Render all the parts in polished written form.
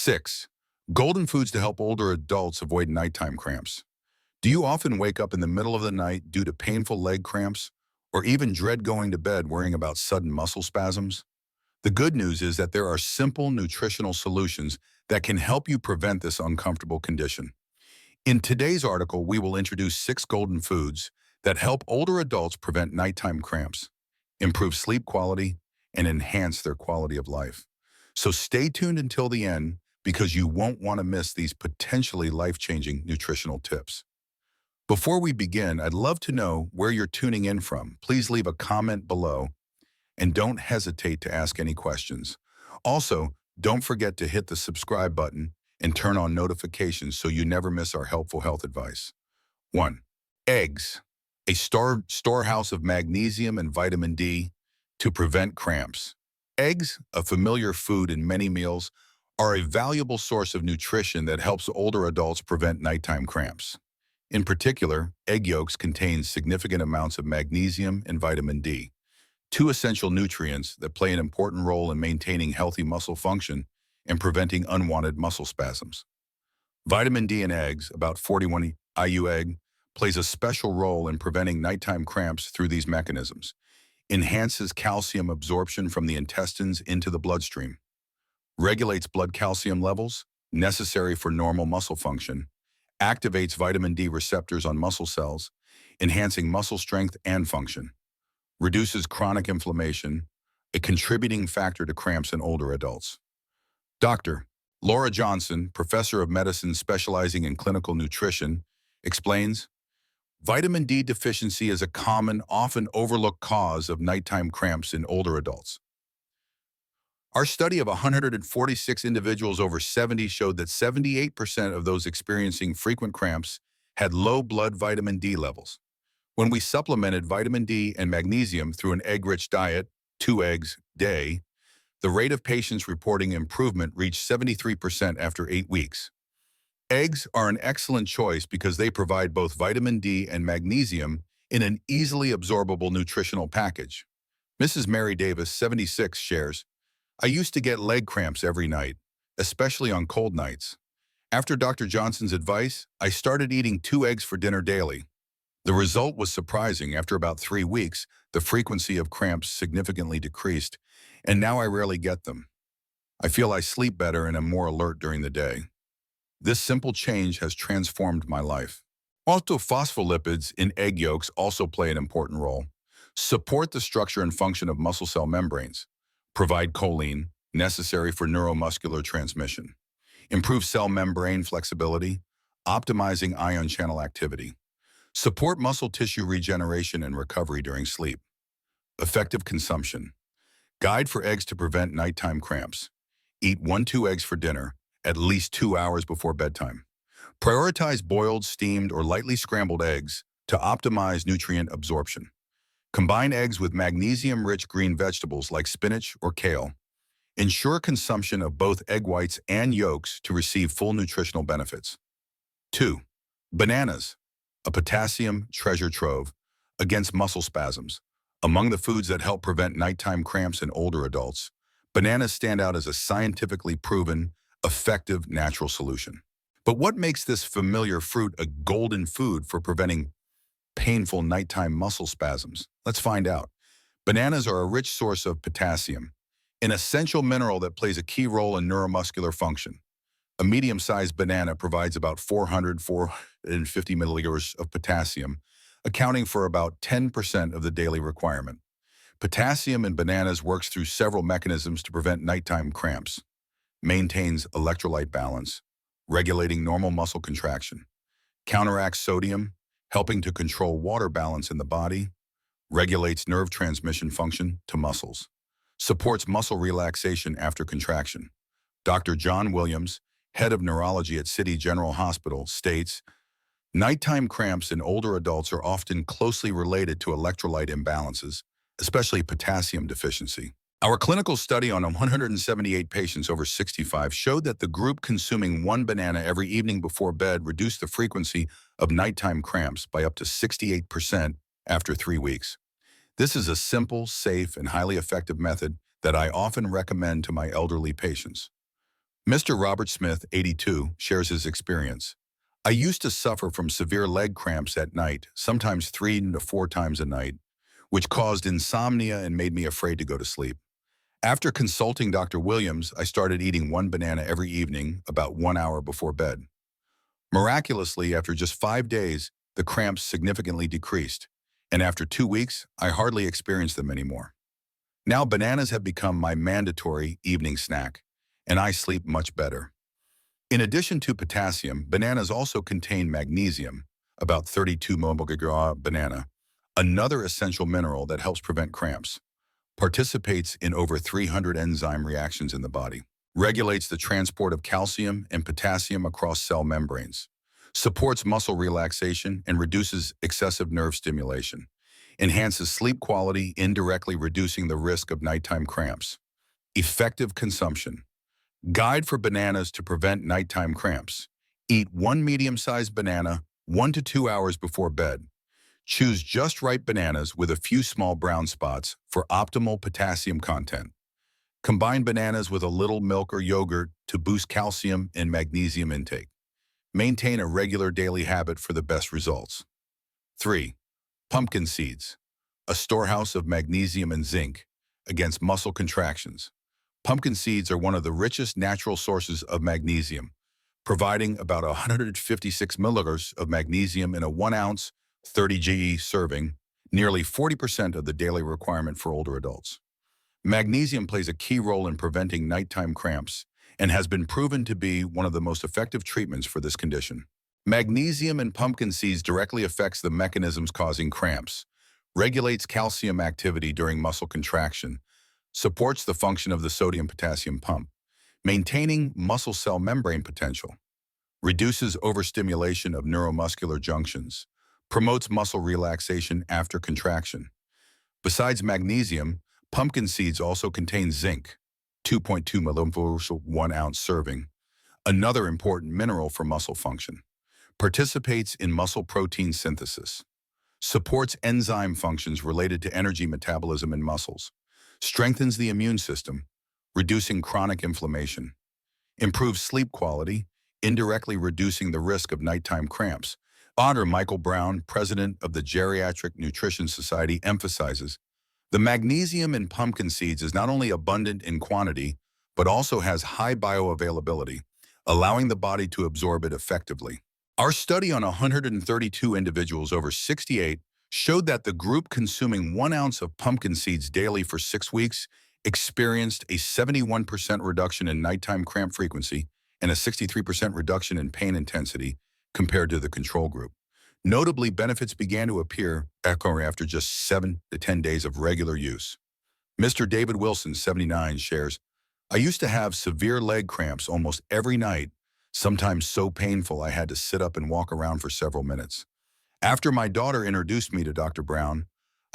6. Golden foods to help older adults avoid nighttime cramps. Do you often wake up in the middle of the night due to painful leg cramps, or even dread going to bed worrying about sudden muscle spasms? The good news is that there are simple nutritional solutions that can help you prevent this uncomfortable condition. In today's article, we will introduce 6 golden foods that help older adults prevent nighttime cramps, improve sleep quality, and enhance their quality of life. So stay tuned until the end because you won't want to miss these potentially life-changing nutritional tips. Before we begin, I'd love to know where you're tuning in from. Please leave a comment below and don't hesitate to ask any questions. Also, don't forget to hit the subscribe button and turn on notifications so you never miss our helpful health advice. 1. Eggs, a storehouse of magnesium and vitamin D to prevent cramps. Eggs, a familiar food in many meals, are a valuable source of nutrition that helps older adults prevent nighttime cramps. In particular, egg yolks contain significant amounts of magnesium and vitamin D, two essential nutrients that play an important role in maintaining healthy muscle function and preventing unwanted muscle spasms. Vitamin D in eggs, about 41 IU egg, plays a special role in preventing nighttime cramps through these mechanisms, enhances calcium absorption from the intestines into the bloodstream, regulates blood calcium levels, necessary for normal muscle function, activates vitamin D receptors on muscle cells, enhancing muscle strength and function, reduces chronic inflammation, a contributing factor to cramps in older adults. Dr. Laura Johnson, professor of medicine specializing in clinical nutrition, explains, vitamin D deficiency is a common, often overlooked cause of nighttime cramps in older adults. Our study of 146 individuals over 70 showed that 78% of those experiencing frequent cramps had low blood vitamin D levels. When we supplemented vitamin D and magnesium through an egg-rich diet, 2 eggs a day, the rate of patients reporting improvement reached 73% after 8 weeks. Eggs are an excellent choice because they provide both vitamin D and magnesium in an easily absorbable nutritional package. Mrs. Mary Davis, 76, shares, I used to get leg cramps every night, especially on cold nights. After Dr. Johnson's advice, I started eating 2 eggs for dinner daily. The result was surprising. After about 3 weeks, the frequency of cramps significantly decreased, and now I rarely get them. I feel I sleep better and am more alert during the day. This simple change has transformed my life. Orthophospholipids in egg yolks also play an important role. Support the structure and function of muscle cell membranes. Provide choline, necessary for neuromuscular transmission. Improve cell membrane flexibility, optimizing ion channel activity. Support muscle tissue regeneration and recovery during sleep. Effective consumption. Guide for eggs to prevent nighttime cramps. Eat 1-2 eggs for dinner, at least 2 hours before bedtime. Prioritize boiled, steamed, or lightly scrambled eggs to optimize nutrient absorption. Combine eggs with magnesium-rich green vegetables like spinach or kale. Ensure consumption of both egg whites and yolks to receive full nutritional benefits. 2. Bananas, a potassium treasure trove against muscle spasms. Among the foods that help prevent nighttime cramps in older adults, bananas stand out as a scientifically proven, effective natural solution. But what makes this familiar fruit a golden food for preventing painful nighttime muscle spasms? Let's find out. Bananas are a rich source of potassium, an essential mineral that plays a key role in neuromuscular function. A medium-sized banana provides about 450 milliliters of potassium, accounting for about 10% of the daily requirement. Potassium in bananas works through several mechanisms to prevent nighttime cramps, maintains electrolyte balance, regulating normal muscle contraction, counteracts sodium, helping to control water balance in the body, regulates nerve transmission function to muscles, supports muscle relaxation after contraction. Dr. John Williams, head of neurology at City General Hospital, states, nighttime cramps in older adults are often closely related to electrolyte imbalances, especially potassium deficiency. Our clinical study on 178 patients over 65 showed that the group consuming 1 banana every evening before bed reduced the frequency of nighttime cramps by up to 68% after 3 weeks. This is a simple, safe, and highly effective method that I often recommend to my elderly patients. Mr. Robert Smith, 82, shares his experience. I used to suffer from severe leg cramps at night, sometimes 3 to 4 times a night, which caused insomnia and made me afraid to go to sleep. After consulting Dr. Williams, I started eating one banana every evening, about 1 hour before bed. Miraculously, after just 5 days, the cramps significantly decreased, and after 2 weeks, I hardly experienced them anymore. Now bananas have become my mandatory evening snack, and I sleep much better. In addition to potassium, bananas also contain magnesium, about 32 mg banana, another essential mineral that helps prevent cramps, participates in over 300 enzyme reactions in the body, regulates the transport of calcium and potassium across cell membranes, supports muscle relaxation and reduces excessive nerve stimulation, enhances sleep quality, indirectly reducing the risk of nighttime cramps. Effective consumption. Guide for bananas to prevent nighttime cramps. Eat one medium-sized banana 1 to 2 hours before bed. Choose just right bananas with a few small brown spots for optimal potassium content. Combine bananas with a little milk or yogurt to boost calcium and magnesium intake. Maintain a regular daily habit for the best results. 3. Pumpkin seeds, a storehouse of magnesium and zinc against muscle contractions. Pumpkin seeds are one of the richest natural sources of magnesium, providing about 156 milliliters of magnesium in a 1 ounce, 30 GE serving, nearly 40% of the daily requirement for older adults. Magnesium plays a key role in preventing nighttime cramps and has been proven to be one of the most effective treatments for this condition. Magnesium in pumpkin seeds directly affects the mechanisms causing cramps, regulates calcium activity during muscle contraction, supports the function of the sodium-potassium pump, maintaining muscle cell membrane potential, reduces overstimulation of neuromuscular junctions, promotes muscle relaxation after contraction. Besides magnesium, pumpkin seeds also contain zinc, 2.2 milliliters, 1 ounce serving, another important mineral for muscle function, participates in muscle protein synthesis, supports enzyme functions related to energy metabolism in muscles, strengthens the immune system, reducing chronic inflammation, improves sleep quality, indirectly reducing the risk of nighttime cramps. Dr. Michael Brown, president of the Geriatric Nutrition Society, emphasizes the magnesium in pumpkin seeds is not only abundant in quantity, but also has high bioavailability, allowing the body to absorb it effectively. Our study on 132 individuals over 68 showed that the group consuming 1 ounce of pumpkin seeds daily for 6 weeks experienced a 71% reduction in nighttime cramp frequency and a 63% reduction in pain intensity compared to the control group. Notably, benefits began to appear after just 7 to 10 days of regular use. Mr. David Wilson, 79, shares, I used to have severe leg cramps almost every night, sometimes so painful I had to sit up and walk around for several minutes. After my daughter introduced me to Dr. Brown,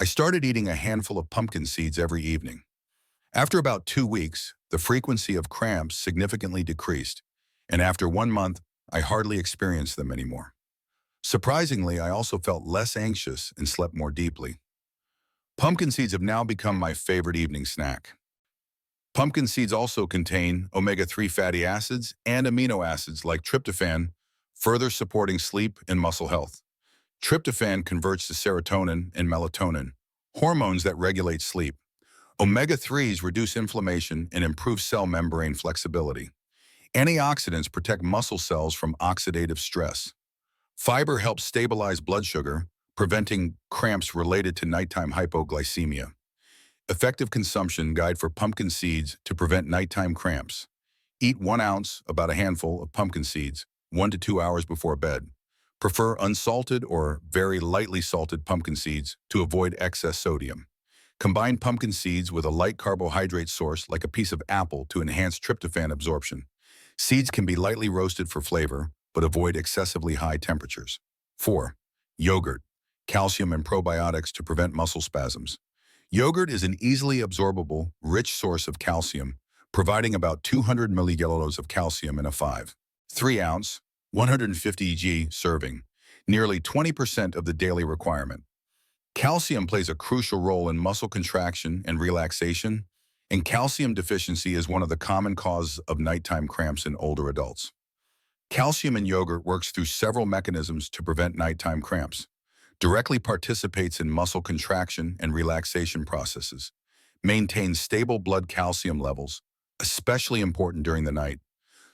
I started eating a handful of pumpkin seeds every evening. After about 2 weeks, the frequency of cramps significantly decreased, and after 1 month, I hardly experienced them anymore. Surprisingly, I also felt less anxious and slept more deeply. Pumpkin seeds have now become my favorite evening snack. Pumpkin seeds also contain omega-3 fatty acids and amino acids like tryptophan, further supporting sleep and muscle health. Tryptophan converts to serotonin and melatonin, hormones that regulate sleep. Omega-3s reduce inflammation and improve cell membrane flexibility. Antioxidants protect muscle cells from oxidative stress. Fiber helps stabilize blood sugar, preventing cramps related to nighttime hypoglycemia. Effective consumption guide for pumpkin seeds to prevent nighttime cramps. Eat 1 ounce, about a handful, of pumpkin seeds 1 to 2 hours before bed. Prefer unsalted or very lightly salted pumpkin seeds to avoid excess sodium. Combine pumpkin seeds with a light carbohydrate source like a piece of apple to enhance tryptophan absorption. Seeds can be lightly roasted for flavor, but avoid excessively high temperatures. 4. Yogurt, calcium and probiotics to prevent muscle spasms. Yogurt is an easily absorbable, rich source of calcium, providing about 200 milliliters of calcium in a 3 ounce, 150 g serving, nearly 20% of the daily requirement. Calcium plays a crucial role in muscle contraction and relaxation, And calcium deficiency is one of the common causes of nighttime cramps in older adults. Calcium in yogurt works through several mechanisms to prevent nighttime cramps, directly participates in muscle contraction and relaxation processes, maintains stable blood calcium levels, especially important during the night,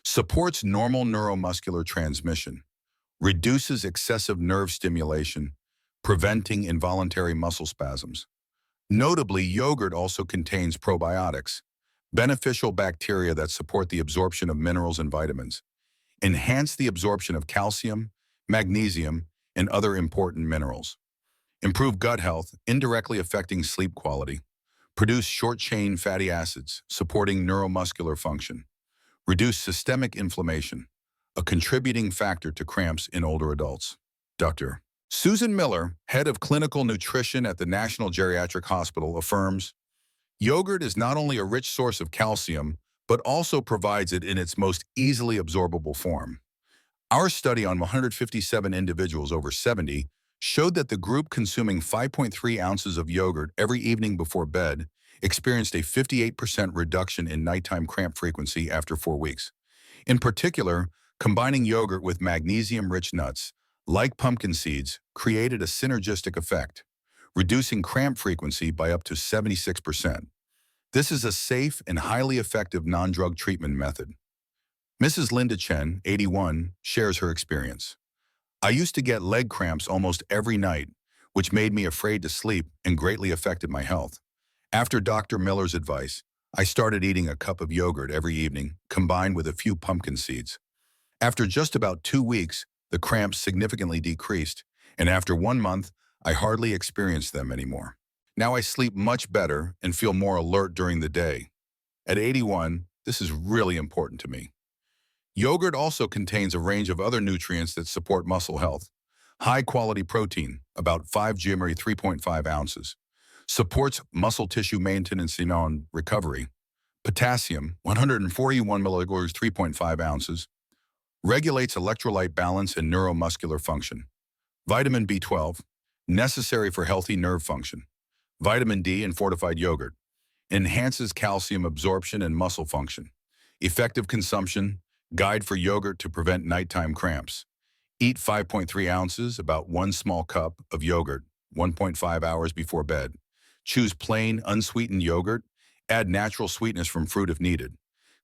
supports normal neuromuscular transmission, reduces excessive nerve stimulation, preventing involuntary muscle spasms. Notably, yogurt also contains probiotics, beneficial bacteria that support the absorption of minerals and vitamins, enhance the absorption of calcium, magnesium, and other important minerals, improve gut health, indirectly affecting sleep quality, produce short-chain fatty acids, supporting neuromuscular function, reduce systemic inflammation, a contributing factor to cramps in older adults. Dr. Susan Miller, head of clinical nutrition at the National Geriatric Hospital, affirms, yogurt is not only a rich source of calcium, but also provides it in its most easily absorbable form. Our study on 157 individuals over 70 showed that the group consuming 5.3 ounces of yogurt every evening before bed experienced a 58% reduction in nighttime cramp frequency after 4 weeks. In particular, combining yogurt with magnesium-rich nuts, like pumpkin seeds, created a synergistic effect, reducing cramp frequency by up to 76%. This is a safe and highly effective non-drug treatment method. Mrs. Linda Chen, 81, shares her experience. I used to get leg cramps almost every night, which made me afraid to sleep and greatly affected my health. After Dr. Miller's advice, I started eating a cup of yogurt every evening, combined with a few pumpkin seeds. After just about 2 weeks, the cramps significantly decreased, and after 1 month, I hardly experienced them anymore. Now I sleep much better and feel more alert during the day. At 81, this is really important to me. Yogurt also contains a range of other nutrients that support muscle health. High-quality protein, about 5 GMR 3.5 ounces, supports muscle tissue maintenance and recovery. Potassium, 141 milligrams 3.5 ounces, regulates electrolyte balance and neuromuscular function. Vitamin B12, necessary for healthy nerve function. Vitamin D in fortified yogurt, enhances calcium absorption and muscle function. Effective consumption, guide for yogurt to prevent nighttime cramps. Eat 5.3 ounces, about 1 small cup, of yogurt, 1.5 hours before bed. Choose plain, unsweetened yogurt. Add natural sweetness from fruit if needed.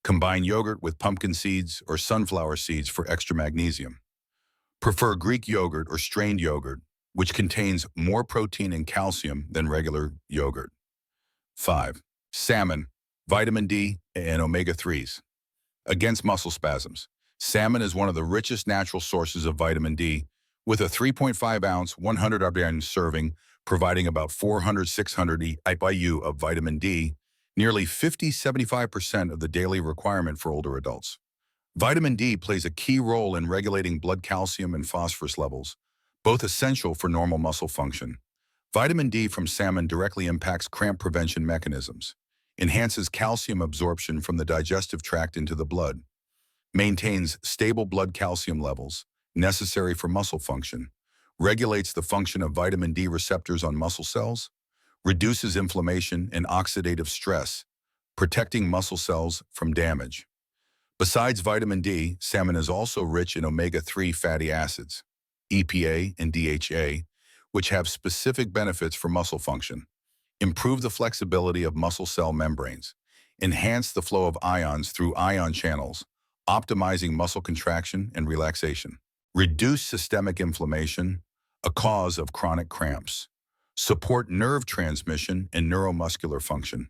Combine yogurt with pumpkin seeds or sunflower seeds for extra magnesium. Prefer Greek yogurt or strained yogurt, which contains more protein and calcium than regular yogurt. 5. Salmon, vitamin D, and omega-3s. Against muscle spasms. Salmon is one of the richest natural sources of vitamin D, with a 3.5-ounce, 100 serving, providing about 400-600 IU of vitamin D, nearly 50-75% of the daily requirement for older adults. Vitamin D plays a key role in regulating blood calcium and phosphorus levels, both essential for normal muscle function. Vitamin D from salmon directly impacts cramp prevention mechanisms, enhances calcium absorption from the digestive tract into the blood, maintains stable blood calcium levels, necessary for muscle function, regulates the function of vitamin D receptors on muscle cells, reduces inflammation and oxidative stress, protecting muscle cells from damage. Besides vitamin D, salmon is also rich in omega-3 fatty acids, EPA and DHA, which have specific benefits for muscle function. Improve the flexibility of muscle cell membranes, enhance the flow of ions through ion channels, optimizing muscle contraction and relaxation. Reduce systemic inflammation, a cause of chronic cramps. Support nerve transmission and neuromuscular function.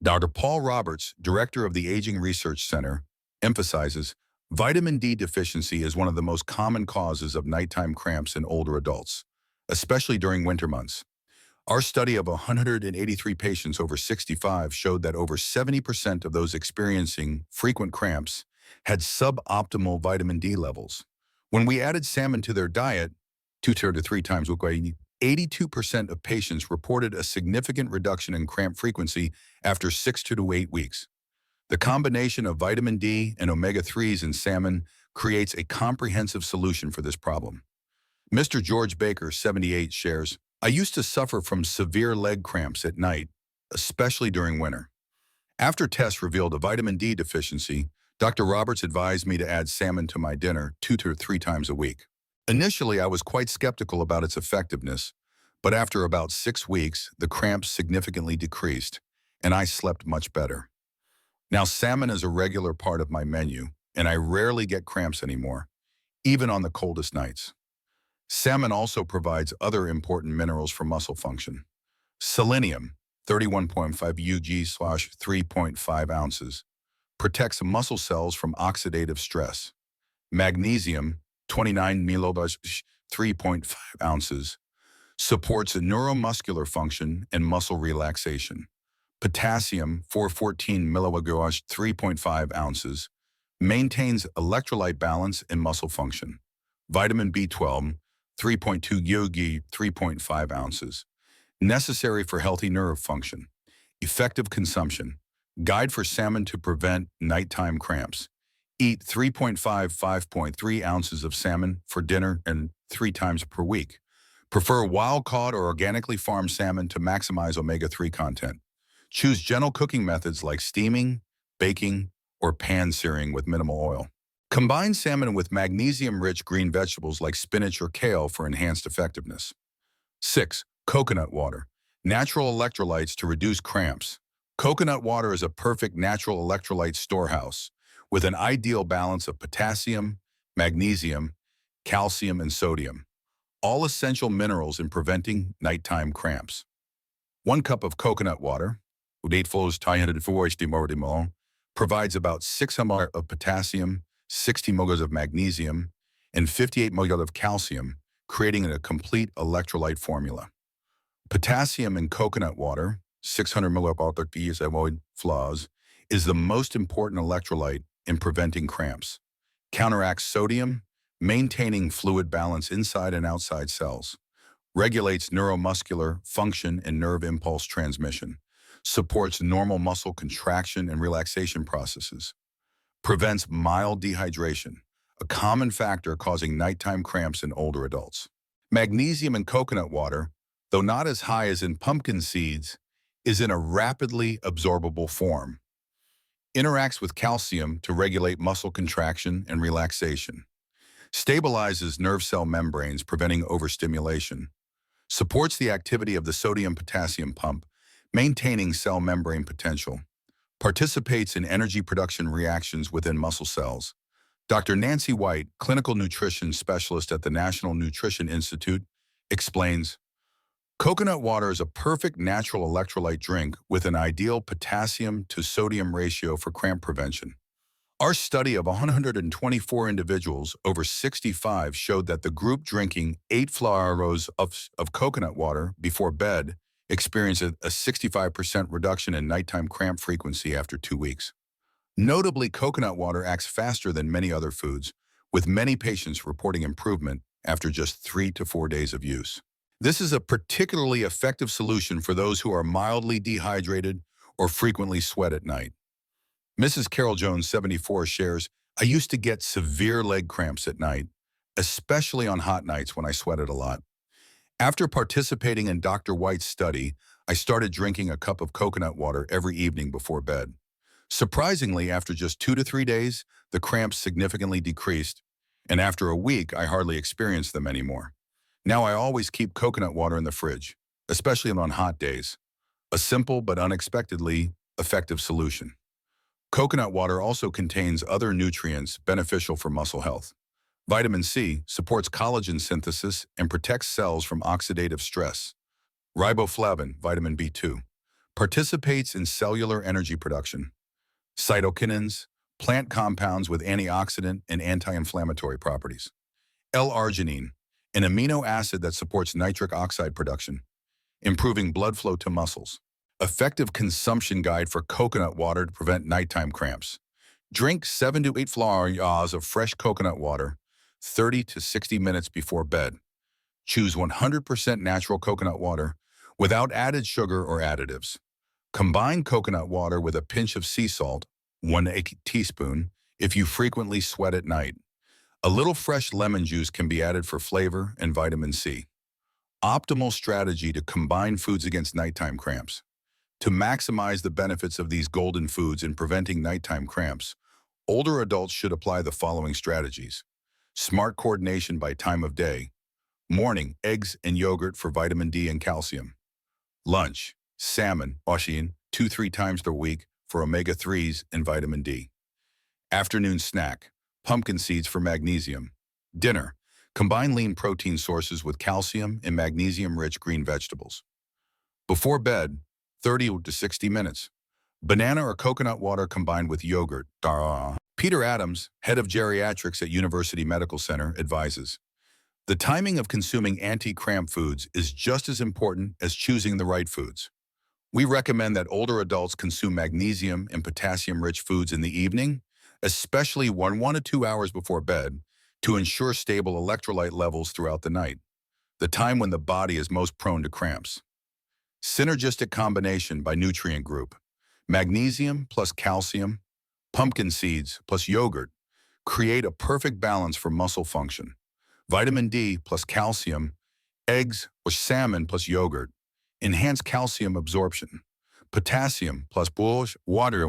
Dr. Paul Roberts, director of the Aging Research Center, emphasizes vitamin D deficiency is one of the most common causes of nighttime cramps in older adults, especially during winter months. Our study of 183 patients over 65 showed that over 70% of those experiencing frequent cramps had suboptimal vitamin D levels. When we added salmon to their diet, 2 to 3 times a week, 82% of patients reported a significant reduction in cramp frequency after 6 to 8 weeks. The combination of vitamin D and omega-3s in salmon creates a comprehensive solution for this problem. Mr. George Baker, 78, shares, I used to suffer from severe leg cramps at night, especially during winter. After tests revealed a vitamin D deficiency, Dr. Roberts advised me to add salmon to my dinner 2 to 3 times a week. Initially, I was quite skeptical about its effectiveness, but after about 6 weeks, the cramps significantly decreased, and I slept much better. Now, salmon is a regular part of my menu, and I rarely get cramps anymore, even on the coldest nights. Salmon also provides other important minerals for muscle function. Selenium, 31.5 Ug/3.5 ounces, protects muscle cells from oxidative stress. Magnesium, 29 mg, 3.5 ounces, supports neuromuscular function and muscle relaxation. Potassium, 414 mg, 3.5 ounces, maintains electrolyte balance and muscle function. Vitamin B12, 3.2 Ug, 3.5 ounces, necessary for healthy nerve function. Effective consumption. Guide for salmon to prevent nighttime cramps. Eat 5.3 ounces of salmon for dinner and 3 times per week. Prefer wild-caught or organically farmed salmon to maximize omega-3 content. Choose gentle cooking methods like steaming, baking, or pan-searing with minimal oil. Combine salmon with magnesium-rich green vegetables like spinach or kale for enhanced effectiveness. 6. Coconut water. Natural electrolytes to reduce cramps. Coconut water is a perfect natural electrolyte storehouse with an ideal balance of potassium, magnesium, calcium, and sodium, all essential minerals in preventing nighttime cramps. 1 cup of coconut water, provides about 6 ml of potassium, 60 mg of magnesium, and 58 mg of calcium, creating a complete electrolyte formula. Potassium in coconut water, 600 ml avoid flaws, is the most important electrolyte in preventing cramps. Counteracts sodium, maintaining fluid balance inside and outside cells. Regulates neuromuscular function and nerve impulse transmission. Supports normal muscle contraction and relaxation processes. Prevents mild dehydration, a common factor causing nighttime cramps in older adults. Magnesium in coconut water, though not as high as in pumpkin seeds, is in a rapidly absorbable form. Interacts with calcium to regulate muscle contraction and relaxation. Stabilizes nerve cell membranes, preventing overstimulation. Supports the activity of the sodium-potassium pump, maintaining cell membrane potential. Participates in energy production reactions within muscle cells. Dr. Nancy White, clinical nutrition specialist at the National Nutrition Institute, explains, coconut water is a perfect natural electrolyte drink with an ideal potassium to sodium ratio for cramp prevention. Our study of 124 individuals over 65 showed that the group drinking 8 flaros of coconut water before bed experienced a 65% reduction in nighttime cramp frequency after 2 weeks. Notably, coconut water acts faster than many other foods, with many patients reporting improvement after just 3 to 4 days of use. This is a particularly effective solution for those who are mildly dehydrated or frequently sweat at night. Mrs. Carol Jones, 74, shares, I used to get severe leg cramps at night, especially on hot nights when I sweated a lot. After participating in Dr. White's study, I started drinking a cup of coconut water every evening before bed. Surprisingly, after just 2 to 3 days, the cramps significantly decreased, and after a week, I hardly experienced them anymore. Now I always keep coconut water in the fridge, especially on hot days. A simple but unexpectedly effective solution. Coconut water also contains other nutrients beneficial for muscle health. Vitamin C supports collagen synthesis and protects cells from oxidative stress. Riboflavin, vitamin B2, participates in cellular energy production. Cytokinins, plant compounds with antioxidant and anti-inflammatory properties. L-arginine, an amino acid that supports nitric oxide production, improving blood flow to muscles. Effective consumption guide for coconut water to prevent nighttime cramps. Drink 7 to 8 flaros of fresh coconut water 30 to 60 minutes before bed. Choose 100% natural coconut water without added sugar or additives. Combine coconut water with a pinch of sea salt, 1 teaspoon, if you frequently sweat at night. A little fresh lemon juice can be added for flavor and vitamin C. Optimal strategy to combine foods against nighttime cramps. To maximize the benefits of these golden foods in preventing nighttime cramps, older adults should apply the following strategies. Smart coordination by time of day. Morning, eggs and yogurt for vitamin D and calcium. Lunch, salmon, oshin, 2-3 times per week for omega-3s and vitamin D. Afternoon snack, pumpkin seeds for magnesium. Dinner, combine lean protein sources with calcium and magnesium-rich green vegetables. Before bed, 30 to 60 minutes. Banana or coconut water combined with yogurt. Peter Adams, head of geriatrics at University Medical Center, advises, the timing of consuming anti-cramp foods is just as important as choosing the right foods. We recommend that older adults consume magnesium and potassium-rich foods in the evening, especially 1 to 2 hours before bed, to ensure stable electrolyte levels throughout the night, the time when the body is most prone to cramps. Synergistic combination by nutrient group. Magnesium plus calcium, pumpkin seeds plus yogurt create a perfect balance for muscle function. Vitamin D plus calcium, eggs or salmon plus yogurt, enhance calcium absorption. Potassium plus bullish water,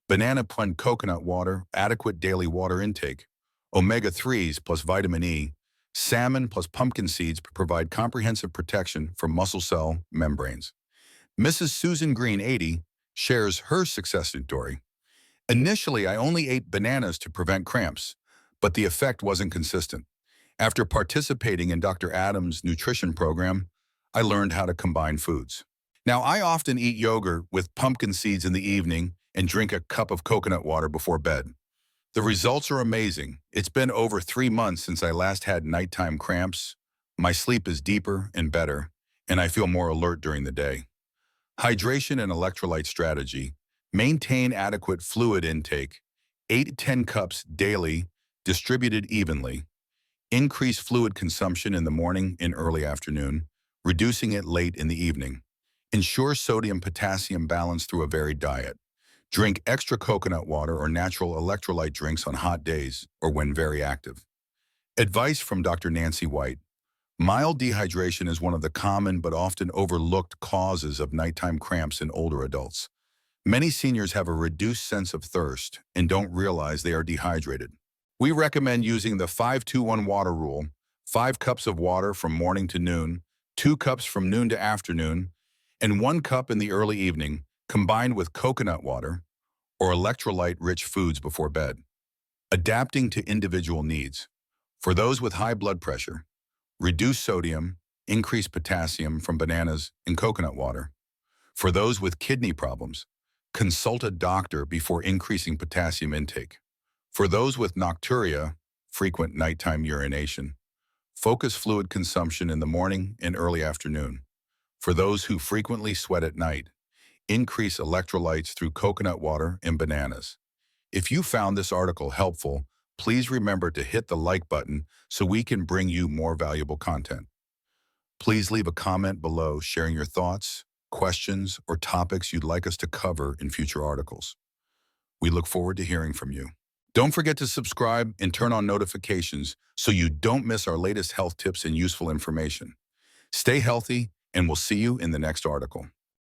banana plus coconut water, adequate daily water intake. Omega-3s plus vitamin E, salmon plus pumpkin seeds provide comprehensive protection for muscle cell membranes. Mrs. Susan Green, 80, shares her success story. Initially, I only ate bananas to prevent cramps, but the effect wasn't consistent. After participating in Dr. Adams' nutrition program, I learned how to combine foods. Now, I often eat yogurt with pumpkin seeds in the evening and drink a cup of coconut water before bed. The results are amazing. It's been over 3 months since I last had nighttime cramps. My sleep is deeper and better, and I feel more alert during the day. Hydration and electrolyte strategy. Maintain adequate fluid intake, 8 to 10 cups daily, distributed evenly. Increase fluid consumption in the morning and early afternoon, reducing it late in the evening. Ensure sodium-potassium balance through a varied diet. Drink extra coconut water or natural electrolyte drinks on hot days or when very active. Advice from Dr. Nancy White. Mild dehydration is one of the common but often overlooked causes of nighttime cramps in older adults. Many seniors have a reduced sense of thirst and don't realize they are dehydrated. We recommend using the 5-2-1 water rule, 5 cups of water from morning to noon, 2 cups from noon to afternoon, and 1 cup in the early evening, combined with coconut water or electrolyte-rich foods before bed. Adapting to individual needs. For those with high blood pressure, reduce sodium, increase potassium from bananas and coconut water. For those with kidney problems, consult a doctor before increasing potassium intake. For those with nocturia, frequent nighttime urination, focus fluid consumption in the morning and early afternoon. For those who frequently sweat at night, increase electrolytes through coconut water and bananas. If you found this article helpful, please remember to hit the like button so we can bring you more valuable content. Please leave a comment below sharing your thoughts, questions, or topics you'd like us to cover in future articles. We look forward to hearing from you. Don't forget to subscribe and turn on notifications so you don't miss our latest health tips and useful information. Stay healthy, and we'll see you in the next article.